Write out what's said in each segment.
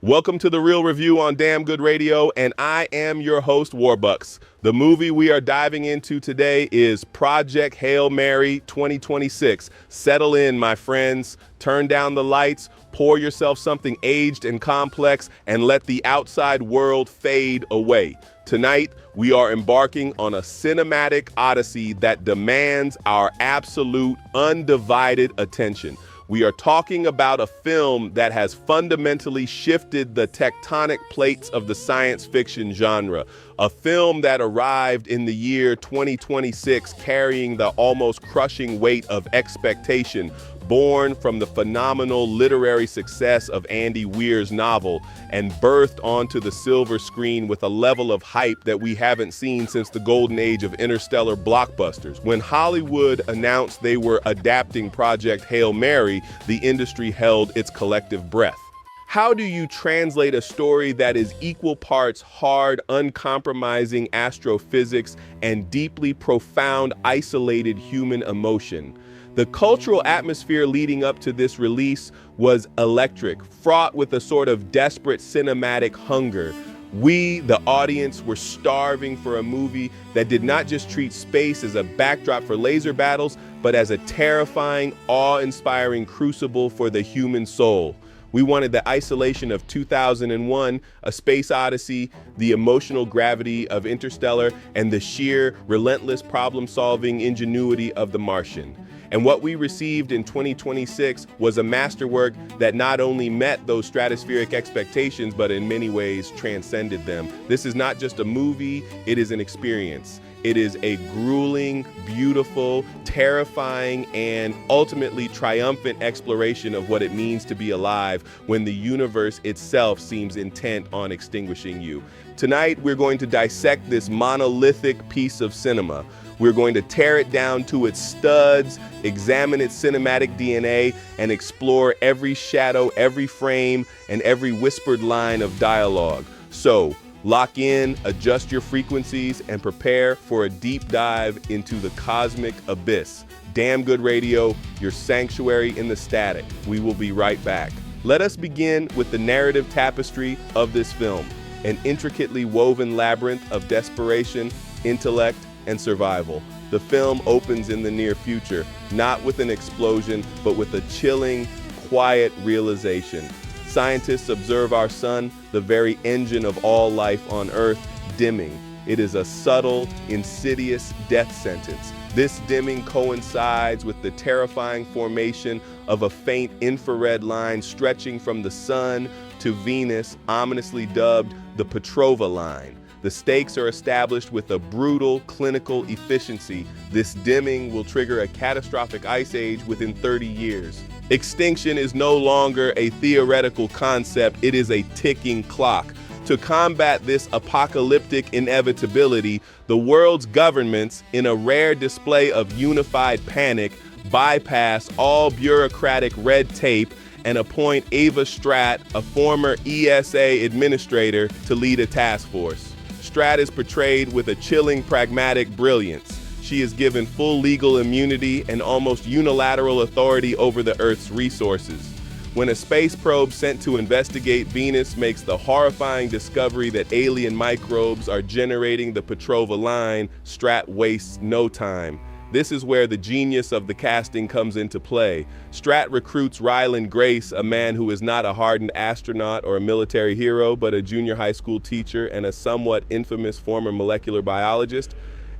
Welcome to The Real Review on Damn Good Radio, and I am your host, Warbucks. The movie we are diving into today is Project Hail Mary 2026. Settle in, my friends. Turn down the lights, pour yourself something aged and complex, and let the outside world fade away. Tonight, we are embarking on a cinematic odyssey that demands our absolute, undivided attention. We are talking about a film that has fundamentally shifted the tectonic plates of the science fiction genre. A film that arrived in the year 2026 carrying the almost crushing weight of expectation, born from the phenomenal literary success of Andy Weir's novel and birthed onto the silver screen with a level of hype that we haven't seen since the golden age of interstellar blockbusters. When Hollywood announced they were adapting Project Hail Mary, the industry held its collective breath. How do you translate a story that is equal parts hard, uncompromising astrophysics and deeply profound, isolated human emotion? The cultural atmosphere leading up to this release was electric, fraught with a sort of desperate cinematic hunger. We, the audience, were starving for a movie that did not just treat space as a backdrop for laser battles, but as a terrifying, awe-inspiring crucible for the human soul. We wanted the isolation of 2001, A Space Odyssey, the emotional gravity of Interstellar, and the sheer, relentless problem-solving ingenuity of The Martian. And what we received in 2026 was a masterwork that not only met those stratospheric expectations, but in many ways transcended them. This is not just a movie, it is an experience. It is a grueling, beautiful, terrifying, and ultimately triumphant exploration of what it means to be alive when the universe itself seems intent on extinguishing you. Tonight, we're going to dissect this monolithic piece of cinema. We're going to tear it down to its studs, examine its cinematic DNA, and explore every shadow, every frame, and every whispered line of dialogue. So, lock in, adjust your frequencies, and prepare for a deep dive into the cosmic abyss. Damn Good Radio, your sanctuary in the static. We will be right back. Let us begin with the narrative tapestry of this film, an intricately woven labyrinth of desperation, intellect, and survival. The film opens in the near future, not with an explosion, but with a chilling, quiet realization. Scientists observe our sun, the very engine of all life on Earth, dimming. It is a subtle, insidious death sentence. This dimming coincides with the terrifying formation of a faint infrared line stretching from the sun to Venus, ominously dubbed the Petrova line. The stakes are established with a brutal clinical efficiency. This dimming will trigger a catastrophic ice age within 30 years. Extinction is no longer a theoretical concept, it is a ticking clock. To combat this apocalyptic inevitability, the world's governments, in a rare display of unified panic, bypass all bureaucratic red tape and appoint Ava Stratt, a former ESA administrator, to lead a task force. Stratt is portrayed with a chilling pragmatic brilliance. She is given full legal immunity and almost unilateral authority over the Earth's resources. When a space probe sent to investigate Venus makes the horrifying discovery that alien microbes are generating the Petrova line, Stratt wastes no time. This is where the genius of the casting comes into play. Stratt recruits Ryland Grace, a man who is not a hardened astronaut or a military hero, but a junior high school teacher and a somewhat infamous former molecular biologist.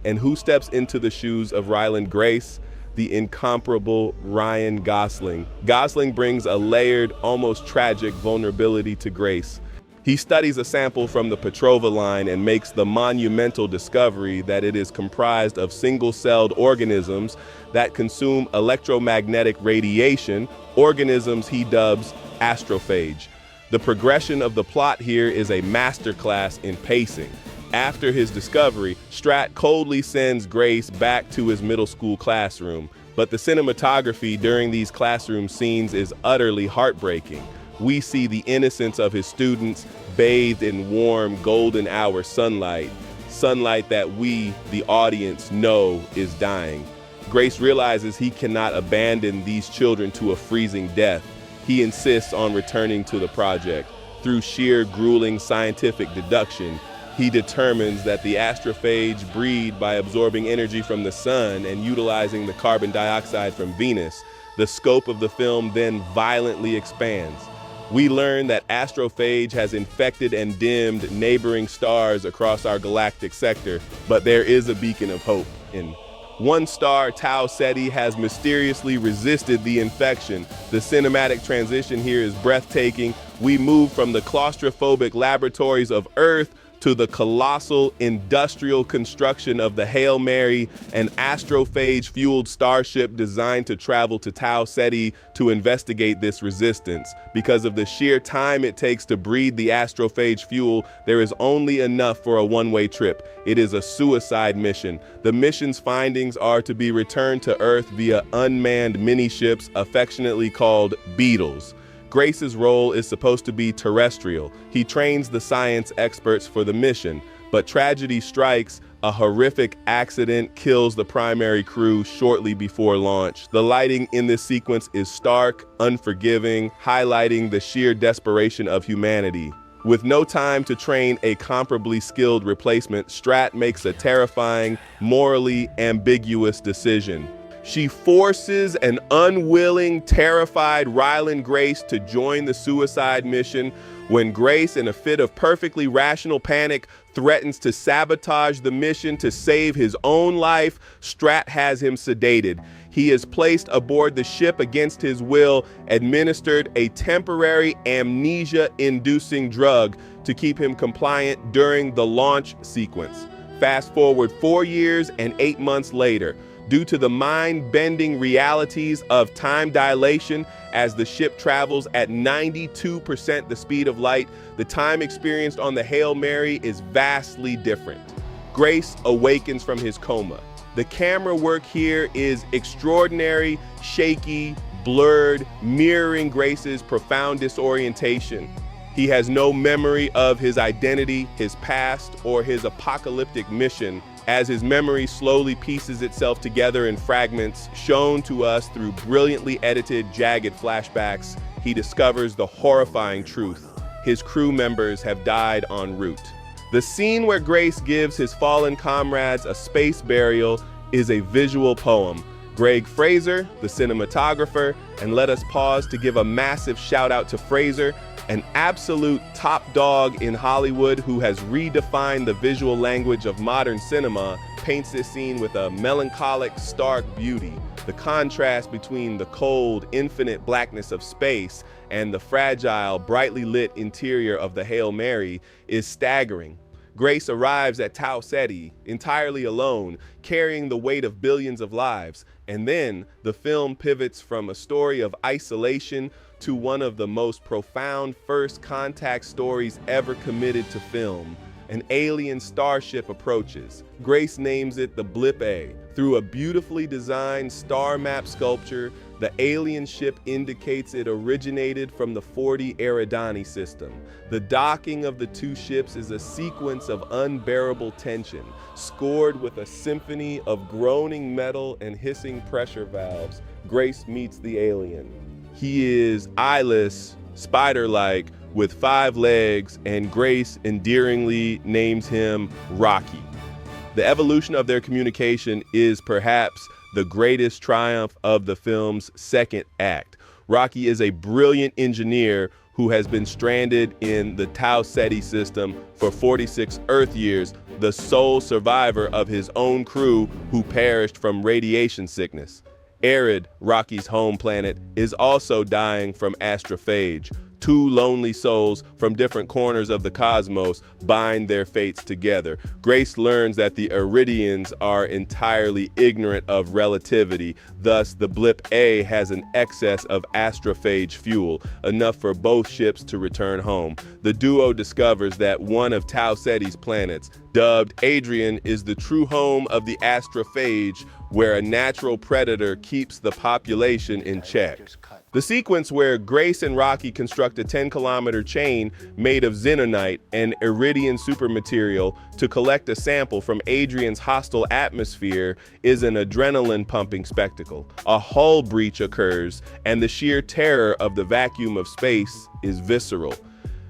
And who steps into the shoes of Ryland Grace? The incomparable Ryan Gosling. Gosling brings a layered, almost tragic vulnerability to Grace. He studies a sample from the Petrova line and makes the monumental discovery that it is comprised of single-celled organisms that consume electromagnetic radiation, organisms he dubs astrophage. The progression of the plot here is a masterclass in pacing. After his discovery, Stratt coldly sends Grace back to his middle school classroom, but the cinematography during these classroom scenes is utterly heartbreaking. We see the innocence of his students bathed in warm golden hour sunlight that we, the audience, know is dying. Grace realizes he cannot abandon these children to a freezing death. He insists on returning to the project. Through sheer grueling scientific deduction, he determines that the astrophage breed by absorbing energy from the sun and utilizing the carbon dioxide from Venus. The scope of the film then violently expands. We learn that astrophage has infected and dimmed neighboring stars across our galactic sector, but there is a beacon of hope. In one star, Tau Ceti, has mysteriously resisted the infection. The cinematic transition here is breathtaking. We move from the claustrophobic laboratories of Earth to the colossal industrial construction of the Hail Mary, an astrophage-fueled starship designed to travel to Tau Ceti to investigate this resistance. Because of the sheer time it takes to breed the astrophage fuel, there is only enough for a one-way trip. It is a suicide mission. The mission's findings are to be returned to Earth via unmanned mini-ships affectionately called Beetles. Grace's role is supposed to be terrestrial. He trains the science experts for the mission, but tragedy strikes. A horrific accident kills the primary crew shortly before launch. The lighting in this sequence is stark, unforgiving, highlighting the sheer desperation of humanity. With no time to train a comparably skilled replacement, Strat makes a terrifying, morally ambiguous decision. She forces an unwilling, terrified Ryland Grace to join the suicide mission. When Grace, in a fit of perfectly rational panic, threatens to sabotage the mission to save his own life, Strat has him sedated. He is placed aboard the ship against his will, administered a temporary amnesia-inducing drug to keep him compliant during the launch sequence. Fast forward 4 years and 8 months later. Due to the mind-bending realities of time dilation, as the ship travels at 92% the speed of light, the time experienced on the Hail Mary is vastly different. Grace awakens from his coma. The camera work here is extraordinary, shaky, blurred, mirroring Grace's profound disorientation. He has no memory of his identity, his past, or his apocalyptic mission. As his memory slowly pieces itself together in fragments shown to us through brilliantly edited, jagged flashbacks, he discovers the horrifying truth. His crew members have died en route. The scene where Grace gives his fallen comrades a space burial is a visual poem. Greg Fraser, the cinematographer, and let us pause to give a massive shout out to Fraser, an absolute top dog in Hollywood who has redefined the visual language of modern cinema, paints this scene with a melancholic, stark beauty. The contrast between the cold, infinite blackness of space and the fragile, brightly lit interior of the Hail Mary is staggering. Grace arrives at Tau Ceti entirely alone, carrying the weight of billions of lives. And then the film pivots from a story of isolation to one of the most profound first contact stories ever committed to film. An alien starship approaches. Grace names it the Blip A. Through a beautifully designed star map sculpture, the alien ship indicates it originated from the 40 Eridani system. The docking of the two ships is a sequence of unbearable tension, scored with a symphony of groaning metal and hissing pressure valves. Grace meets the alien. He is eyeless, spider-like, with 5 legs, and Grace endearingly names him Rocky. The evolution of their communication is perhaps the greatest triumph of the film's second act. Rocky is a brilliant engineer who has been stranded in the Tau Ceti system for 46 Earth years, the sole survivor of his own crew who perished from radiation sickness. Arid, Rocky's home planet, is also dying from astrophage. 2 lonely souls from different corners of the cosmos bind their fates together. Grace learns that the Iridians are entirely ignorant of relativity. Thus, the Blip A has an excess of astrophage fuel, enough for both ships to return home. The duo discovers that one of Tau Ceti's planets, dubbed Adrian, is the true home of the astrophage, where a natural predator keeps the population in check. The sequence where Grace and Rocky construct a 10-kilometer chain made of xenonite and iridian supermaterial to collect a sample from Adrian's hostile atmosphere is an adrenaline-pumping spectacle. A hull breach occurs, and the sheer terror of the vacuum of space is visceral.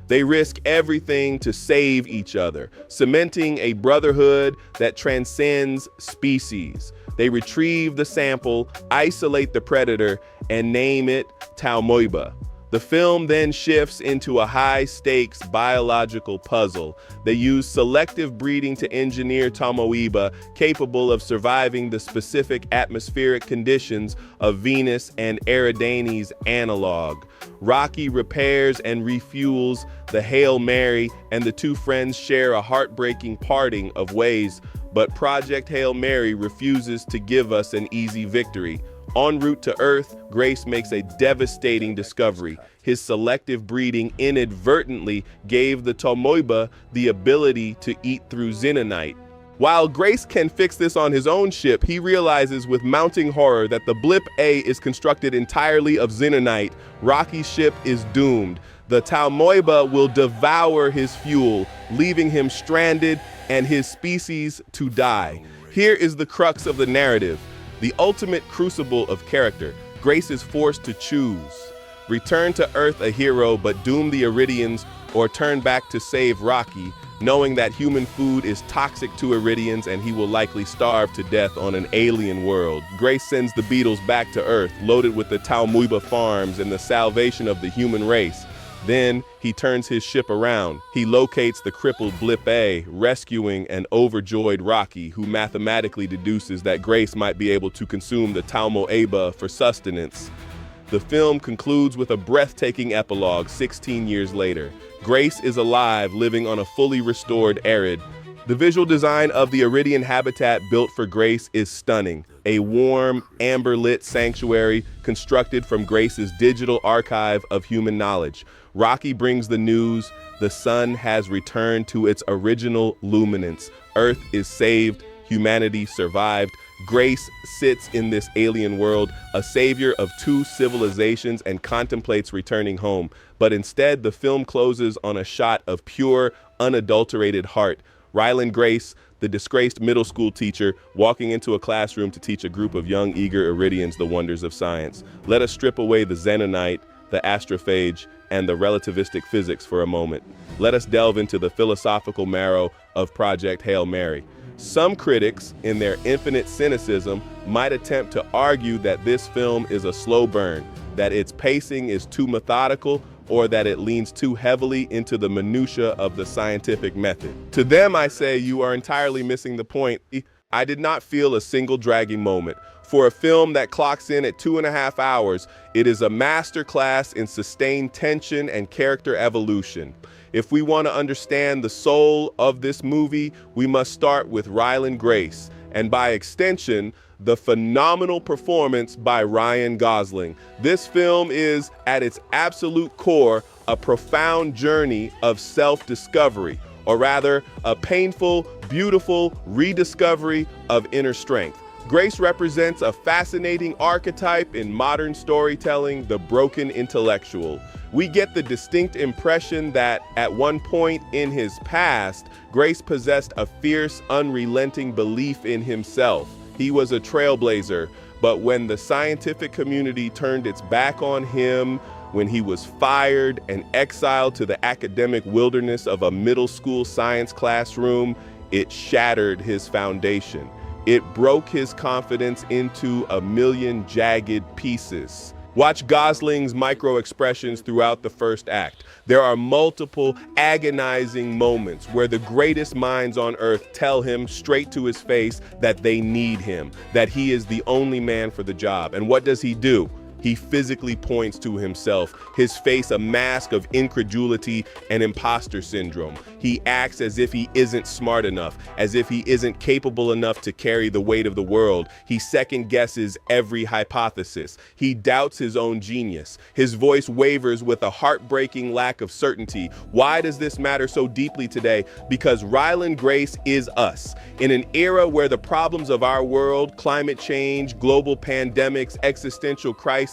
They risk everything to save each other, cementing a brotherhood that transcends species. They retrieve the sample, isolate the predator, and name it Taumoiba. The film then shifts into a high-stakes biological puzzle. They use selective breeding to engineer Taumoiba capable of surviving the specific atmospheric conditions of Venus and Eridane's analog. Rocky repairs and refuels the Hail Mary, and the two friends share a heartbreaking parting of ways. But Project Hail Mary refuses to give us an easy victory. En route to Earth, Grace makes a devastating discovery. His selective breeding inadvertently gave the Taumoiba the ability to eat through xenonite. While Grace can fix this on his own ship, he realizes with mounting horror that the Blip A is constructed entirely of xenonite. Rocky's ship is doomed. The Taumoiba will devour his fuel, leaving him stranded and his species to die. Here is the crux of the narrative. The ultimate crucible of character. Grace is forced to choose. Return to Earth a hero, but doom the Iridians, or turn back to save Rocky, knowing that human food is toxic to Iridians and he will likely starve to death on an alien world. Grace sends the Beatles back to Earth, loaded with the Taumoiba farms and the salvation of the human race. Then he turns his ship around. He locates the crippled Blip A, rescuing an overjoyed Rocky, who mathematically deduces that Grace might be able to consume the Taumoiba for sustenance. The film concludes with a breathtaking epilogue 16 years later. Grace is alive, living on a fully restored Arid. The visual design of the Iridian habitat built for Grace is stunning. A warm, amber-lit sanctuary constructed from Grace's digital archive of human knowledge. Rocky brings the news: the sun has returned to its original luminance. Earth is saved, humanity survived. Grace sits in this alien world, a savior of two civilizations, and contemplates returning home. But instead, the film closes on a shot of pure, unadulterated heart. Ryland Grace, the disgraced middle school teacher, walking into a classroom to teach a group of young, eager Iridians the wonders of science. Let us strip away the xenonite, the astrophage, and the relativistic physics for a moment. Let us delve into the philosophical marrow of Project Hail Mary. Some critics, in their infinite cynicism, might attempt to argue that this film is a slow burn, that its pacing is too methodical, or that it leans too heavily into the minutia of the scientific method. To them, I say you are entirely missing the point. I did not feel a single dragging moment. For a film that clocks in at 2.5 hours, it is a masterclass in sustained tension and character evolution. If we want to understand the soul of this movie, we must start with Ryland Grace, and by extension, the phenomenal performance by Ryan Gosling. This film is, at its absolute core, a profound journey of self-discovery, or rather, a painful, beautiful rediscovery of inner strength. Grace represents a fascinating archetype in modern storytelling, the broken intellectual. We get the distinct impression that at one point in his past, Grace possessed a fierce, unrelenting belief in himself. He was a trailblazer, but when the scientific community turned its back on him, when he was fired and exiled to the academic wilderness of a middle school science classroom, it shattered his foundation. It broke his confidence into a million jagged pieces. Watch Gosling's micro-expressions throughout the first act. There are multiple agonizing moments where the greatest minds on earth tell him straight to his face that they need him, that he is the only man for the job. And what does he do? He physically points to himself, his face a mask of incredulity and imposter syndrome. He acts as if he isn't smart enough, as if he isn't capable enough to carry the weight of the world. He second guesses every hypothesis. He doubts his own genius. His voice wavers with a heartbreaking lack of certainty. Why does this matter so deeply today? Because Ryland Grace is us. In an era where the problems of our world, climate change, global pandemics, existential crises,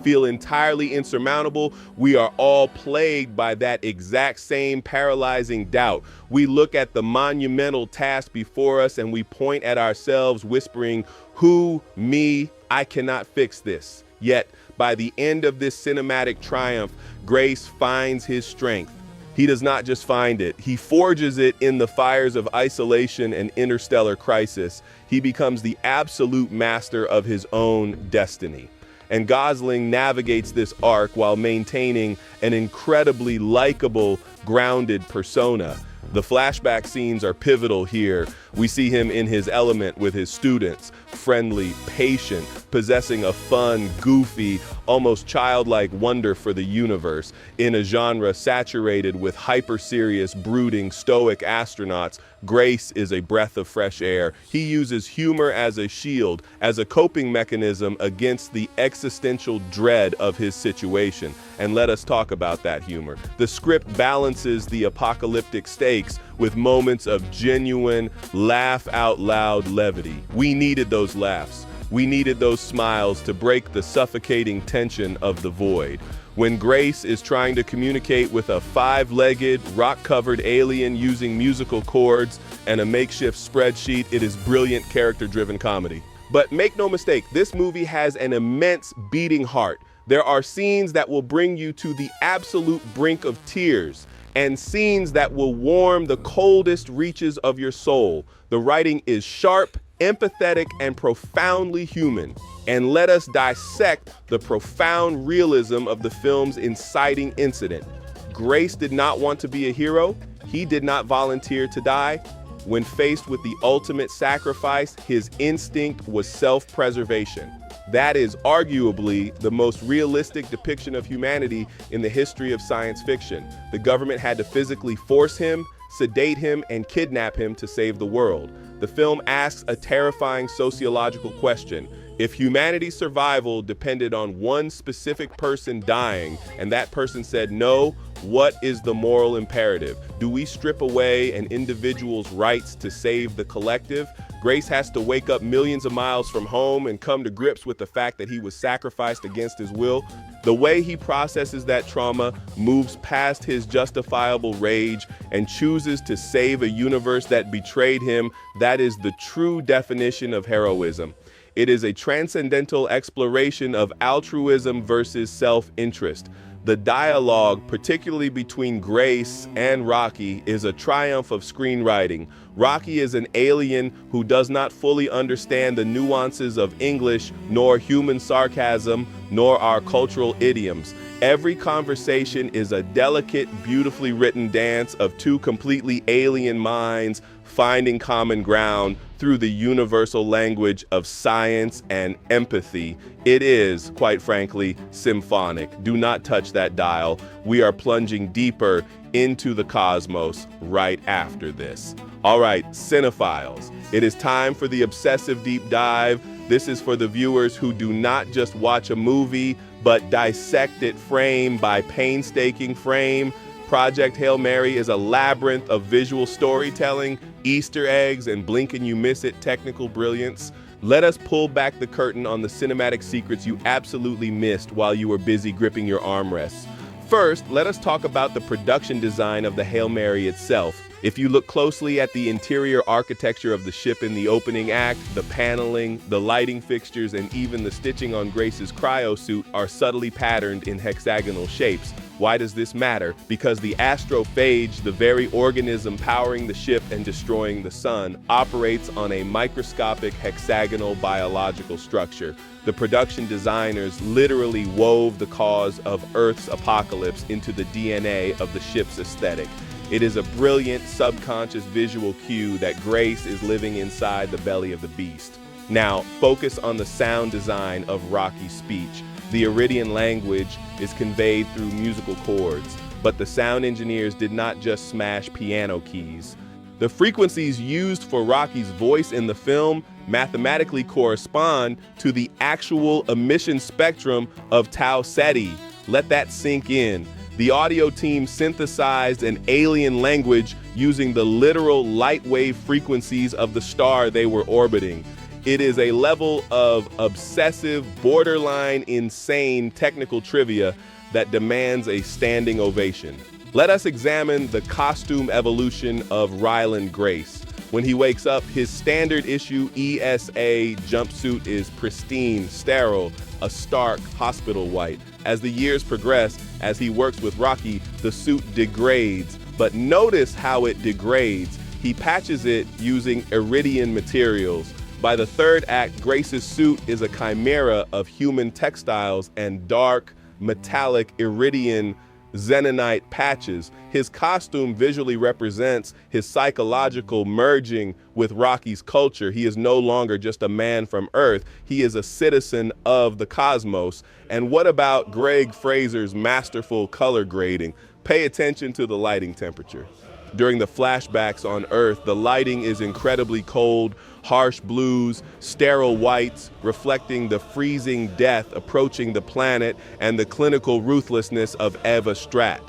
feel entirely insurmountable, we are all plagued by that exact same paralyzing doubt. We look at the monumental task before us and we point at ourselves, whispering, "Who, me, I cannot fix this." Yet, by the end of this cinematic triumph, Grace finds his strength. He does not just find it, he forges it in the fires of isolation and interstellar crisis. He becomes the absolute master of his own destiny. And Gosling navigates this arc while maintaining an incredibly likable, grounded persona. The flashback scenes are pivotal here. We see him in his element with his students, friendly, patient, possessing a fun, goofy, almost childlike wonder for the universe, in a genre saturated with hyper-serious, brooding, stoic astronauts. Grace is a breath of fresh air. He uses humor as a shield, as a coping mechanism against the existential dread of his situation. And let us talk about that humor. The script balances the apocalyptic stakes with moments of genuine, laugh-out-loud levity. We needed those laughs. We needed those smiles to break the suffocating tension of the void. When Grace is trying to communicate with a five-legged, rock-covered alien using musical chords and a makeshift spreadsheet, it is brilliant character-driven comedy. But make no mistake, this movie has an immense beating heart. There are scenes that will bring you to the absolute brink of tears, and scenes that will warm the coldest reaches of your soul. The writing is sharp, empathetic, and profoundly human. And let us dissect the profound realism of the film's inciting incident. Grace did not want to be a hero. He did not volunteer to die. When faced with the ultimate sacrifice, his instinct was self-preservation. That is arguably the most realistic depiction of humanity in the history of science fiction. The government had to physically force him, sedate him, and kidnap him to save the world. The film asks a terrifying sociological question. If humanity's survival depended on one specific person dying, and that person said no, what is the moral imperative? Do we strip away an individual's rights to save the collective? Grace has to wake up millions of miles from home and come to grips with the fact that he was sacrificed against his will. The way he processes that trauma moves past his justifiable rage and chooses to save a universe that betrayed him. That is the true definition of heroism. It is a transcendental exploration of altruism versus self-interest. The dialogue, particularly between Grace and Rocky, is a triumph of screenwriting. Rocky is an alien who does not fully understand the nuances of English, nor human sarcasm, nor our cultural idioms. Every conversation is a delicate, beautifully written dance of two completely alien minds finding common ground through the universal language of science and empathy. It is, quite frankly, symphonic. Do not touch that dial. We are plunging deeper into the cosmos right after this. All right, cinephiles, it is time for the obsessive deep dive. This is for the viewers who do not just watch a movie, but dissect it frame by painstaking frame. Project Hail Mary is a labyrinth of visual storytelling, Easter eggs, and blink and you miss it technical brilliance. Let us pull back the curtain on the cinematic secrets you absolutely missed while you were busy gripping your armrests. First, let us talk about the production design of the Hail Mary itself. If you look closely at the interior architecture of the ship in the opening act, the paneling, the lighting fixtures, and even the stitching on Grace's cryosuit are subtly patterned in hexagonal shapes. Why does this matter? Because the astrophage, the very organism powering the ship and destroying the sun, operates on a microscopic hexagonal biological structure. The production designers literally wove the cause of Earth's apocalypse into the DNA of the ship's aesthetic. It is a brilliant subconscious visual cue that Grace is living inside the belly of the beast. Now, focus on the sound design of Rocky's speech. The Iridian language is conveyed through musical chords, but the sound engineers did not just smash piano keys. The frequencies used for Rocky's voice in the film mathematically correspond to the actual emission spectrum of Tau Ceti. Let that sink in. The audio team synthesized an alien language using the literal light wave frequencies of the star they were orbiting. It is a level of obsessive, borderline insane technical trivia that demands a standing ovation. Let us examine the costume evolution of Ryland Grace. When he wakes up, his standard issue ESA jumpsuit is pristine, sterile, a stark hospital white. As the years progress, as he works with Rocky, the suit degrades. But notice how it degrades. He patches it using iridium materials. By the third act, Grace's suit is a chimera of human textiles and dark, metallic iridium xenonite patches. His costume visually represents his psychological merging with Rocky's culture. He is no longer just a man from Earth. He is a citizen of the cosmos. And what about Greg Fraser's masterful color grading? Pay attention to the lighting temperature. During the flashbacks on Earth, the lighting is incredibly cold, harsh blues, sterile whites, reflecting the freezing death approaching the planet and the clinical ruthlessness of Eva Stratt.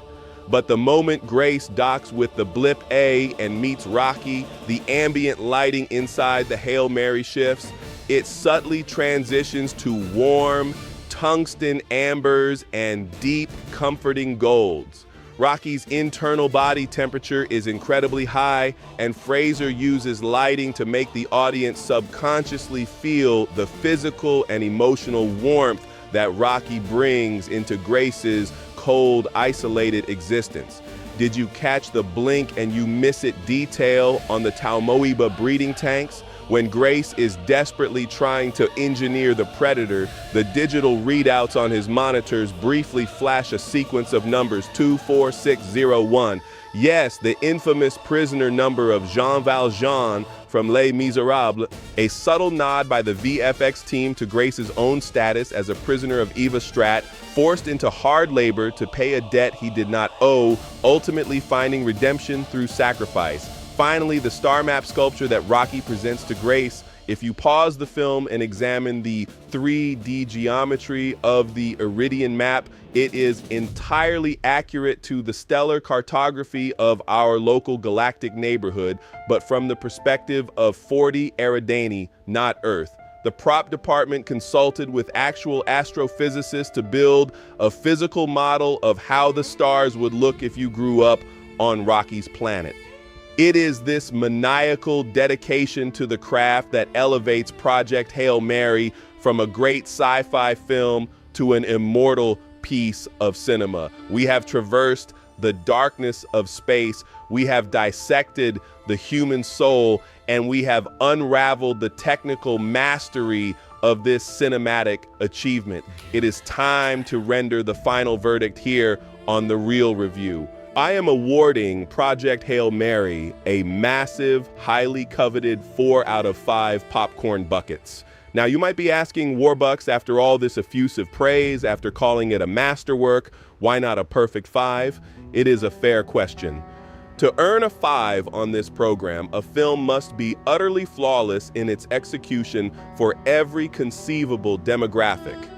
But the moment Grace docks with the Blip A and meets Rocky, the ambient lighting inside the Hail Mary shifts. It subtly transitions to warm, tungsten ambers and deep, comforting golds. Rocky's internal body temperature is incredibly high, and Fraser uses lighting to make the audience subconsciously feel the physical and emotional warmth that Rocky brings into Grace's cold, isolated existence. Did you catch the blink and you miss it detail on the Taumoeba breeding tanks? When Grace is desperately trying to engineer the Predator, the digital readouts on his monitors briefly flash a sequence of numbers 24601. Yes, the infamous prisoner number of Jean Valjean from Les Miserables, a subtle nod by the VFX team to Grace's own status as a prisoner of Eva Stratt, forced into hard labor to pay a debt he did not owe, ultimately finding redemption through sacrifice. Finally, the star map sculpture that Rocky presents to Grace. If you pause the film and examine the 3D geometry of the Iridian map, it is entirely accurate to the stellar cartography of our local galactic neighborhood, but from the perspective of 40 Eridani, not Earth. The prop department consulted with actual astrophysicists to build a physical model of how the stars would look if you grew up on Rocky's planet. It is this maniacal dedication to the craft that elevates Project Hail Mary from a great sci-fi film to an immortal piece of cinema. We have traversed the darkness of space, we have dissected the human soul, and we have unraveled the technical mastery of this cinematic achievement. It is time to render the final verdict here on The Real Review. I am awarding Project Hail Mary a massive, highly coveted 4 out of 5 popcorn buckets. Now, you might be asking, Warbucks, after all this effusive praise, after calling it a masterwork, why not a perfect 5? It is a fair question. To earn a 5 on this program, a film must be utterly flawless in its execution for every conceivable demographic.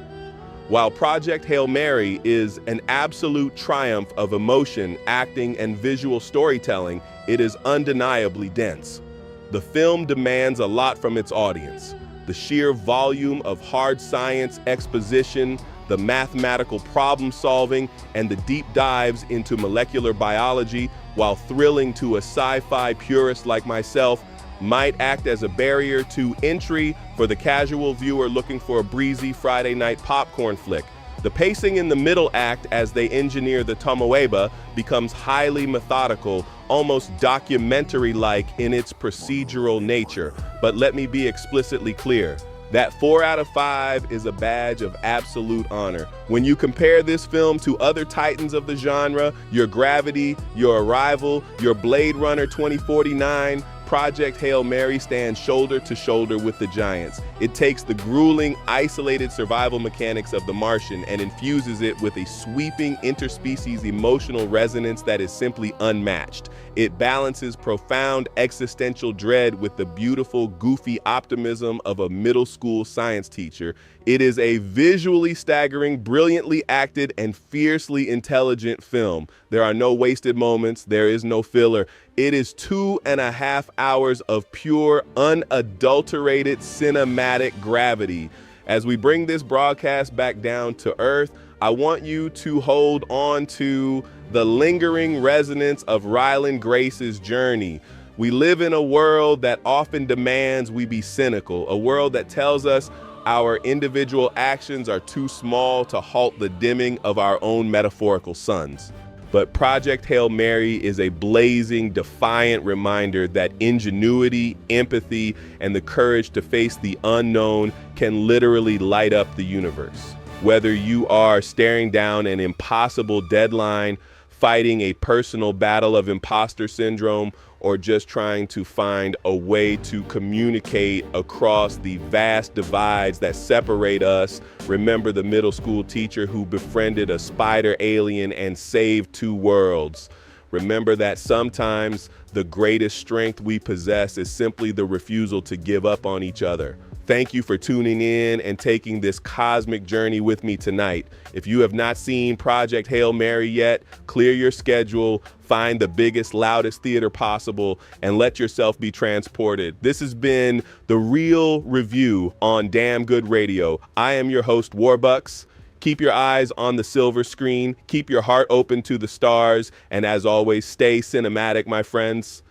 While Project Hail Mary is an absolute triumph of emotion, acting, and visual storytelling, it is undeniably dense. The film demands a lot from its audience. The sheer volume of hard science exposition, the mathematical problem solving, and the deep dives into molecular biology, while thrilling to a sci-fi purist like myself, might act as a barrier to entry for the casual viewer looking for a breezy Friday night popcorn flick. The pacing in the middle act as they engineer the Taumoeba becomes highly methodical, almost documentary-like in its procedural nature. But let me be explicitly clear. That 4 out of 5 is a badge of absolute honor. When you compare this film to other titans of the genre, your Gravity, your Arrival, your Blade Runner 2049, Project Hail Mary stands shoulder to shoulder with the giants. It takes the grueling, isolated survival mechanics of The Martian and infuses it with a sweeping interspecies emotional resonance that is simply unmatched. It balances profound existential dread with the beautiful, goofy optimism of a middle school science teacher. It is a visually staggering, brilliantly acted, and fiercely intelligent film. There are no wasted moments. There is no filler. It is 2.5 hours of pure, unadulterated cinematic gravity. As we bring this broadcast back down to earth, I want you to hold on to the lingering resonance of Ryland Grace's journey. We live in a world that often demands we be cynical, a world that tells us Our individual actions are too small to halt the dimming of our own metaphorical suns. But Project Hail Mary is a blazing, defiant reminder that ingenuity, empathy, and the courage to face the unknown can literally light up the universe. Whether you are staring down an impossible deadline, fighting a personal battle of imposter syndrome, or just trying to find a way to communicate across the vast divides that separate us, remember the middle school teacher who befriended a spider alien and saved two worlds. Remember that sometimes the greatest strength we possess is simply the refusal to give up on each other. Thank you for tuning in and taking this cosmic journey with me tonight. If you have not seen Project Hail Mary yet, clear your schedule, find the biggest, loudest theater possible, and let yourself be transported. This has been The Real Review on Damn Good Radio. I am your host, Warbucks. Keep your eyes on the silver screen, keep your heart open to the stars, and as always, stay cinematic, my friends.